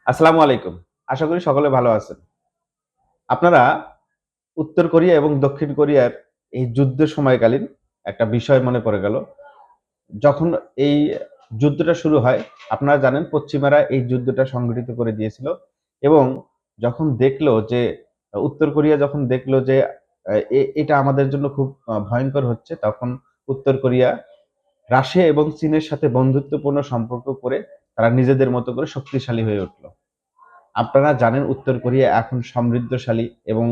আসসালামু আলাইকুম। আশা করি সকলে ভালো আছেন। আপনারা উত্তর কোরিয়া এবং দক্ষিণ কোরিয়ার এই যুদ্ধের সময়কালীন একটা বিষয় মনে পড়ে গেল। যখন এই যুদ্ধটা শুরু হয়, আপনারা জানেন পশ্চিমারা এই যুদ্ধটা সংগঠিত করে দিয়েছিল এবং যখন দেখলো যে উত্তর কোরিয়া যখন দেখলো যে এটা আমাদের জন্য খুব ভয়ংকর হচ্ছে, তখন উত্তর কোরিয়া রাশিয়া এবং চীনের সাথে বন্ধুত্বপূর্ণ সম্পর্ক করে তারা নিজেদের মতো করে শক্তিশালী হয়ে উঠল। আপনারা জানেন উত্তর কোরিয়া এখন সমৃদ্ধশালী এবং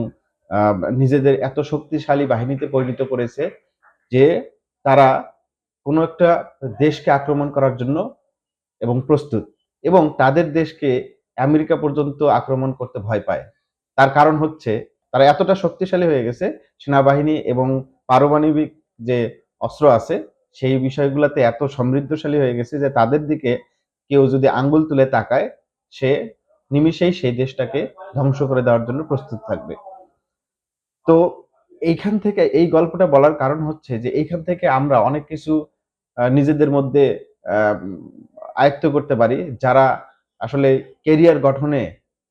নিজেদের এত শক্তিশালী বাহিনীতে পরিণত করেছে যে তারা কোনো একটা দেশকে আক্রমণ করার জন্য এবং প্রস্তুত এবং তাদের দেশকে আমেরিকা পর্যন্ত আক্রমণ করতে ভয় পায়। তার কারণ হচ্ছে তারা এতটা শক্তিশালী হয়ে গেছে, সেনাবাহিনী এবং পারমাণবিক যে অস্ত্র আছে সেই বিষয়গুলাতে এত সমৃদ্ধশালী হয়ে গেছে যে তাদের দিকে কেউ যদি আঙ্গুল তুলে তাকায় সে নিমিষেই সেই দেশটাকে ধ্বংস করে দেওয়ার জন্য প্রস্তুত থাকবে। তো এইখান থেকে এই গল্পটা বলার কারণ হচ্ছে যে এইখান থেকে আমরা অনেক কিছু নিজেদের মধ্যে আম আয়ত্ত করতে পারি। যারা আসলে কেরিয়ার গঠনে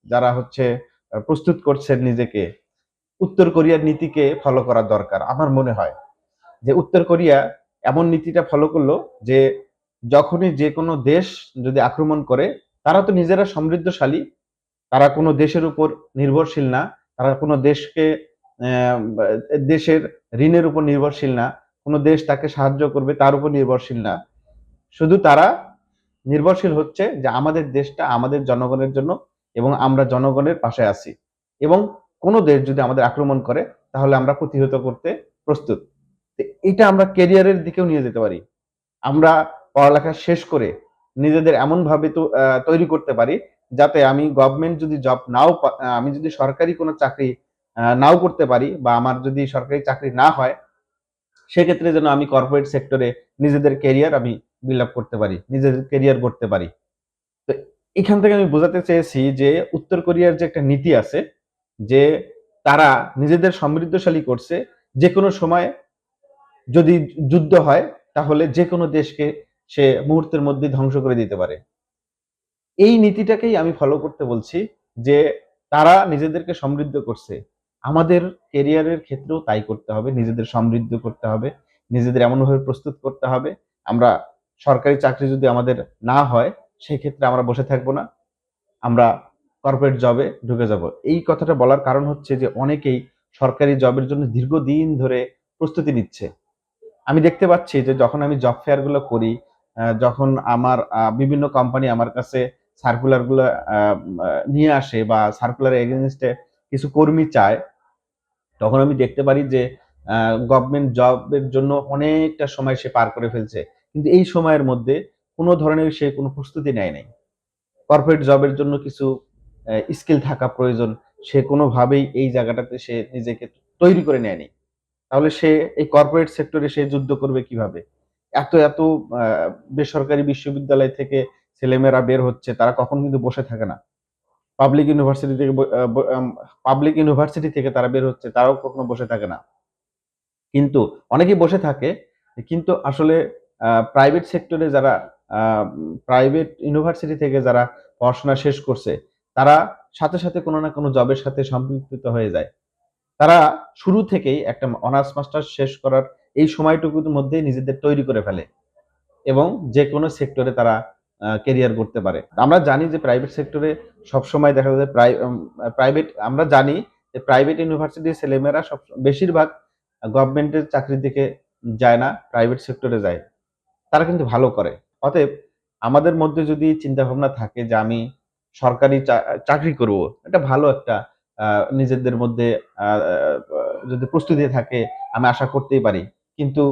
যারা হচ্ছে প্রস্তুত করছেন নিজেকে, উত্তর কোরিয়ার নীতিকে ফলো করা দরকার। আমার মনে হয় যে উত্তর কোরিয়া এমন নীতিটা ফলো করলো যে যখনই যেকোনো দেশ যদি আক্রমণ করে, তারা তো নিজেরা সমৃদ্ধশালী, তারা কোনো দেশের উপর নির্ভরশীল না। তারা কোনো দেশকে বা দেশের ঋণের উপর নির্ভরশীল না। কোনো দেশ তাকে সাহায্য করবে তার উপর নির্ভরশীল না। শুধু তারা নির্ভরশীল হচ্ছে যে আমাদের দেশটা আমাদের জনগণের জন্য এবং আমরা জনগণের পাশে আছি। এবং কোনো দেশ যদি আমাদের আক্রমণ করে তাহলে আমরা প্রতিহত করতে প্রস্তুত। তো এটা আমরা ক্যারিয়ারের দিকেও নিয়ে যেতে পারি। আমরা পড়ালেখা শেষ করে নিজেদের এমনভাবে তৈরি করতে পারি যাতে আমি গভর্নমেন্ট যদি জব নাও আমি যদি সরকারি কোনো চাকরি নাও করতে পারি বা আমার যদি সরকারি চাকরি না হয়, সেক্ষেত্রে যেন আমি কর্পোরেট সেক্টরে নিজেদের ক্যারিয়ার আমি বিল্ড আপ করতে পারি, নিজেদের ক্যারিয়ার গড়তে পারি। তো এখান থেকে আমি বোঝাতে চেয়েছি যে উত্তর কোরিয়ার যে একটা নীতি আছে যে তারা নিজেদের সমৃদ্ধশালী করছে। যেকোনো সময় যদি যুদ্ধ হয় তাহলে যেকোনো দেশকে সে মুহূর্তের মধ্যেই ধ্বংস করে দিতে পারে। এই নীতিটাকেই আমি ফলো করতে বলছি যে তারা নিজেদেরকে সমৃদ্ধ করছে। আমাদের ক্যারিয়ারের ক্ষেত্রেও তাই করতে হবে। নিজেদের সমৃদ্ধ করতে হবে। নিজেদের এমনভাবে প্রস্তুত করতে হবে। আমরা সরকারি চাকরি যদি আমাদের না হয়, সেক্ষেত্রে আমরা বসে থাকবো না। আমরা কর্পোরেট জবে ঢুকে যাব। এই কথাটা বলার কারণ হচ্ছে যে অনেকেই সরকারি জবের জন্য দীর্ঘদিন ধরে প্রস্তুতি নিচ্ছে। আমি দেখতে পাচ্ছি যে যখন আমি জব ফেয়ার গুলো করি, যখন আমার বিভিন্ন কোম্পানি আমার কাছে সার্কুলার গুলো আ আ নিয়ে আসে বা সার্কুলার এগেইনস্ট এ কিছু কর্মী চায়, তখন আমি দেখতে পারি যে আ গভর্নমেন্ট জবের জন্য অনেকটা সময় সে পার করে ফেলছে। কিন্তু এই সময়ের মধ্যে কোন ধরনের সে কোন প্রস্তুতি নেয় নাই। কর্পোরেট জবের জন্য কিছু স্কিল থাকা প্রয়োজন। সে কোনভাবেই এই জায়গাটাতে সে নিজেকে তৈরি করে নেয়নি। তাহলে সে এই কর্পোরেট সেক্টরে সে যুদ্ধ করবে কিভাবে? এত আ বেসরকারি বিশ্ববিদ্যালয় থেকে ছেলেমেয়েরা বের হচ্ছে, তারা কখনো কিন্তু বসে থাকে না। পাবলিক ইউনিভার্সিটি থেকে ব আ ব আম পাবলিক ইউনিভার্সিটি থেকে তারা বের হচ্ছে, তারাও কখনো বসে থাকে না। কিন্তু অনেকেই বসে থাকে। কিন্তু আসলে প্রাইভেট সেক্টরে যারা আ প্রাইভেট ইউনিভার্সিটি থেকে যারা পড়াশোনা শেষ করছে, তারা সাথে কোনো না কোনো জবের সাথে সম্পৃক্ত হয়ে যায়। তারা শুরু থেকেই একটা অনার্স মাস্টার্স শেষ করার এই সময়টুকুর মধ্যেই নিজেদের তৈরি করে ফেলে এবং যেকোনো সেক্টরে তারা ক্যারিয়ার গড়তে পারে। আমরা জানি যে প্রাইভেট সেক্টরে সবসময় দেখা যায় প্রাইভেট আমরা জানি যে প্রাইভেট ইউনিভার্সিটির ছেলেমেয়েরা বেশিরভাগ গভর্নমেন্টের চাকরির দিকে যায় না, প্রাইভেট সেক্টরে যায়। তারা কিন্তু ভালো করে। অতএব আমাদের মধ্যে যদি চিন্তাভাবনা থাকে যে আমি সরকারি চাকরি করব, এটা ভালো একটা আ নিজেদের মধ্যে আ আ যদি প্রস্তুতি থাকে আমি আশা করতেই পারি। কিন্তু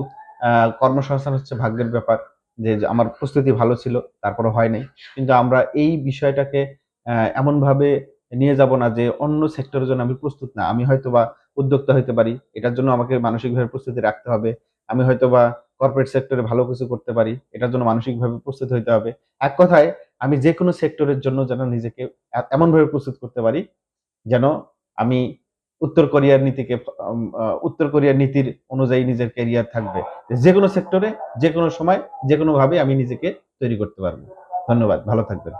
আ কর্মসংস্থান হচ্ছে ভাগ্যের ব্যাপার। যে আমার প্রস্তুতি ভালো ছিল, তারপরেও হয় নাই। কিন্তু আমরা এই বিষয়টাকে এমনভাবে নিয়ে যাব না যে অন্য সেক্টরের জন্য আমি প্রস্তুত না। আমি হয়তোবা উদ্যোক্তা হইতে পারি। এটার জন্য আমাকে মানসিকভাবে প্রস্তুতি রাখতে হবে। আমি হয়তোবা কর্পোরেট সেক্টরে ভালো কিছু করতে পারি। এটার জন্য মানসিকভাবে প্রস্তুত হইতে হবে। এক কথায় আমি যেকোনো সেক্টরের জন্য যেন নিজেকে এমনভাবে প্রস্তুত করতে পারি, যেন আমি উত্তর কোরিয়ার নীতিকে উত্তর কোরিয়ার নীতির অনুযায়ী নিজের ক্যারিয়ার থাকবে। যেকোনো সেক্টরে, যেকোনো সময়, যেকোনোভাবে আমি নিজেকে তৈরি করতে পারব। ধন্যবাদ। ভালো থাকবেন।